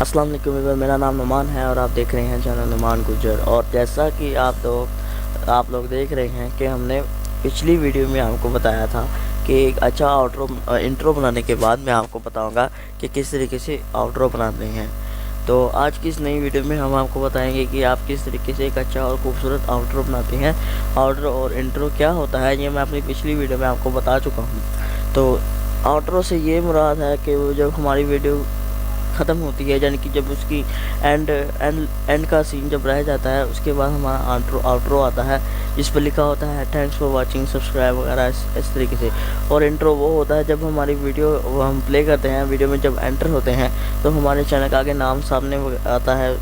अस्सलाम वालेकुम व्यूअर, मेरा नाम नुमान है और आप देख रहे हैं चैनल नुमान गुजर। और जैसा कि आप लोग देख रहे हैं कि हमने पिछली वीडियो में आपको बताया था कि एक अच्छा इंट्रो बनाने के बाद मैं आपको बताऊंगा कि किस तरीके से आउट्रो बनाते हैं। तो आज की इस नई वीडियो में हम आपको बताएंगे कि आप किस तरीके से एक अच्छा और खूबसूरत आउट्रो बनाते हैं। आउट्रो और इंट्रो क्या होता है ये मैं अपनी पिछली वीडियो में आपको बता चुका हूँ। तो आउट्रो से ये मुराद है कि वो जब हमारी वीडियो ख़त्म होती है, यानी कि जब उसकी एंड का सीन जब रह जाता है, उसके बाद हमारा आउट्रो आता है जिस पर लिखा होता है थैंक्स फॉर वाचिंग, सब्सक्राइब वगैरह इस तरीके से। और इंट्रो वो होता है जब हमारी वीडियो हम प्ले करते हैं, वीडियो में जब एंटर होते हैं तो हमारे चैनल का आगे नाम सामने आता है,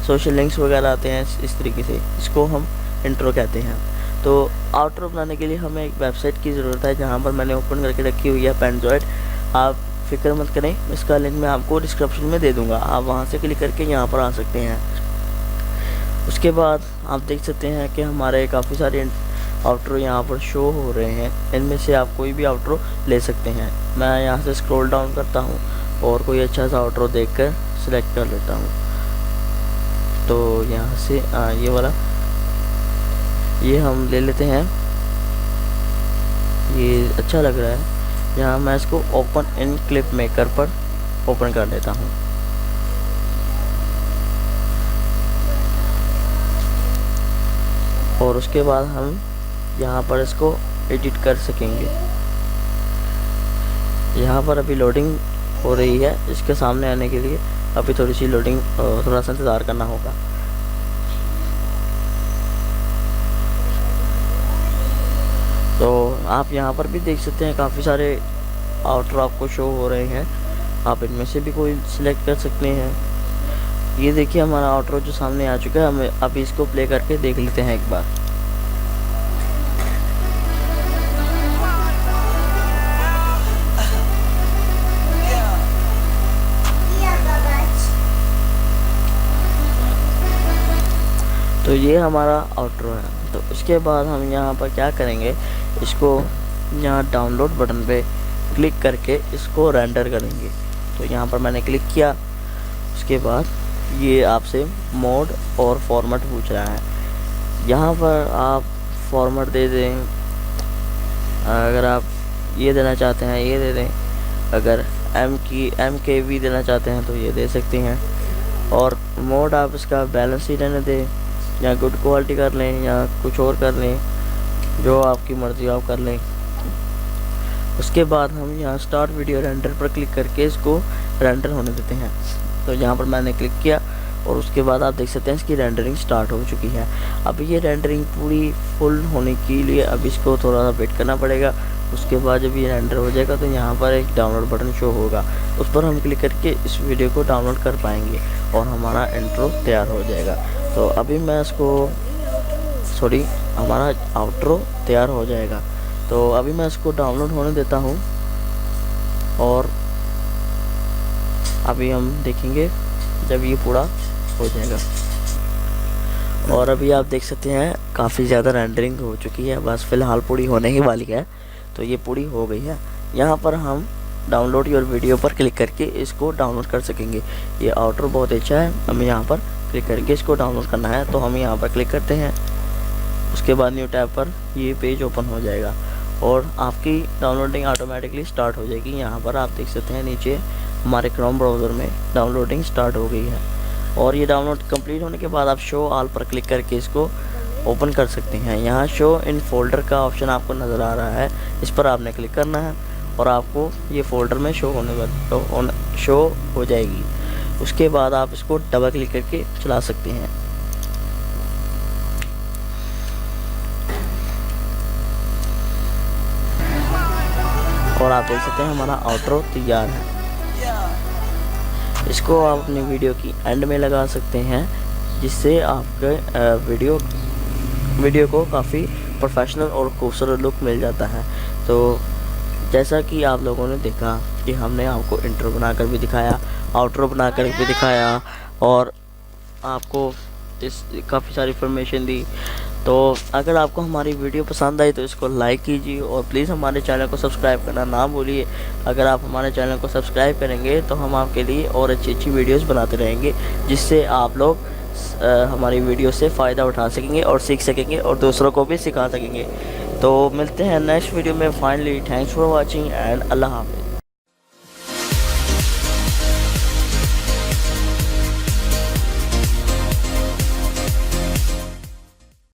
सोशल लिंक्स वगैरह आते हैं, इस तरीके से इसको हम इंट्रो कहते हैं। तो आउट्रो बनाने के लिए हमें एक वेबसाइट की ज़रूरत है जहाँ पर मैंने ओपन करके रखी हुई है पेनजॉइड। आप फिक्र मत करें, इसका लिंक मैं आपको डिस्क्रिप्शन में दे दूंगा, आप वहां से क्लिक करके यहां पर आ सकते हैं। उसके बाद आप देख सकते हैं कि हमारे काफ़ी सारे आउट्रो यहां पर शो हो रहे हैं, इनमें से आप कोई भी आउट्रो ले सकते हैं। मैं यहां से स्क्रॉल डाउन करता हूं और कोई अच्छा सा आउट्रो देखकर सिलेक्ट कर लेता हूं। तो यहाँ से ये वाला ये हम ले लेते हैं, ये अच्छा लग रहा है। यहाँ मैं इसको ओपन इन क्लिप मेकर पर ओपन कर लेता हूँ। और उसके बाद हम यहाँ पर इसको एडिट कर सकेंगे। यहाँ पर अभी लोडिंग हो रही है, इसके सामने आने के लिए अभी थोड़ी सी लोडिंग, थोड़ा सा इंतज़ार करना होगा। तो आप यहाँ पर भी देख सकते हैं काफ़ी सारे आउट्रो आपको शो हो रहे हैं, आप इनमें से भी कोई सिलेक्ट कर सकते हैं। ये देखिए हमारा आउट्रो जो सामने आ चुका है, हमें अभी इसको प्ले करके देख लेते हैं एक बार। तो ये हमारा आउट्रो है। तो उसके बाद हम यहाँ पर क्या करेंगे, इसको यहाँ डाउनलोड बटन पे क्लिक करके इसको रेंडर करेंगे। तो यहाँ पर मैंने क्लिक किया, उसके बाद ये आपसे मोड और फॉर्मेट पूछ रहा है। यहाँ पर आप फॉर्मेट दे दें, अगर आप ये देना चाहते हैं ये दे दें, अगर MKV देना चाहते हैं तो ये दे सकते हैं। और मोड आप इसका बैलेंस ही रहने दें, या गुड क्वालिटी कर लें या कुछ और कर लें, जो आपकी मर्ज़ी आप कर लें। उसके बाद हम यहाँ स्टार्ट वीडियो रेंडर पर क्लिक करके इसको रेंडर होने देते हैं। तो यहाँ पर मैंने क्लिक किया और उसके बाद आप देख सकते हैं इसकी रेंडरिंग स्टार्ट हो चुकी है। अब ये रेंडरिंग पूरी फुल होने के लिए अब इसको थोड़ा सा वेट करना पड़ेगा। उसके बाद जब ये रेंडर हो जाएगा तो यहाँ पर एक डाउनलोड बटन शो होगा, उस पर हम क्लिक करके इस वीडियो को डाउनलोड कर पाएंगे और हमारा इंट्रो तैयार हो जाएगा। तो अभी मैं हमारा आउट्रो तैयार हो जाएगा। तो अभी मैं इसको डाउनलोड होने देता हूँ और अभी हम देखेंगे जब ये पूरा हो जाएगा। और अभी आप देख सकते हैं काफ़ी ज़्यादा रेंडरिंग हो चुकी है, बस फ़िलहाल पूरी होने ही वाली है। तो ये पूरी हो गई है। यहाँ पर हम डाउनलोड योर वीडियो पर क्लिक करके इसको डाउनलोड कर सकेंगे। ये आउट्रो बहुत अच्छा है, हमें यहाँ पर क्लिक करके इसको डाउनलोड करना है। तो हम यहाँ पर क्लिक करते हैं, उसके बाद न्यू टैब पर ये पेज ओपन हो जाएगा और आपकी डाउनलोडिंग ऑटोमेटिकली स्टार्ट हो जाएगी। यहाँ पर आप देख सकते हैं नीचे हमारे क्रोम ब्राउज़र में डाउनलोडिंग स्टार्ट हो गई है। और ये डाउनलोड कंप्लीट होने के बाद आप शो ऑल पर क्लिक करके इसको ओपन कर सकते हैं। यहाँ शो इन फोल्डर का ऑप्शन आपको नज़र आ रहा है, इस पर आपने क्लिक करना है और आपको ये फ़ोल्डर में शो हो जाएगी। उसके बाद आप इसको डबल क्लिक करके चला सकते हैं। और आप देख सकते हैं हमारा आउट्रो तैयार है। इसको आप अपनी वीडियो की एंड में लगा सकते हैं, जिससे आपके वीडियो को काफ़ी प्रोफेशनल और खूबसूरत लुक मिल जाता है। तो जैसा कि आप लोगों ने देखा कि हमने आपको इंट्रो बनाकर भी दिखाया, आउट्रो बनाकर भी दिखाया और आपको काफ़ी सारी इन्फॉर्मेशन दी। तो अगर आपको हमारी वीडियो पसंद आई तो इसको लाइक कीजिए और प्लीज़ हमारे चैनल को सब्सक्राइब करना ना भूलिए। अगर आप हमारे चैनल को सब्सक्राइब करेंगे तो हम आपके लिए और अच्छी वीडियोस बनाते रहेंगे, जिससे आप लोग हमारी वीडियो से फ़ायदा उठा सकेंगे और सीख सकेंगे और दूसरों को भी सिखा सकेंगे। तो मिलते हैं नेक्स्ट वीडियो में। Finally thanks for watching and अल्लाह हाफ़िज़।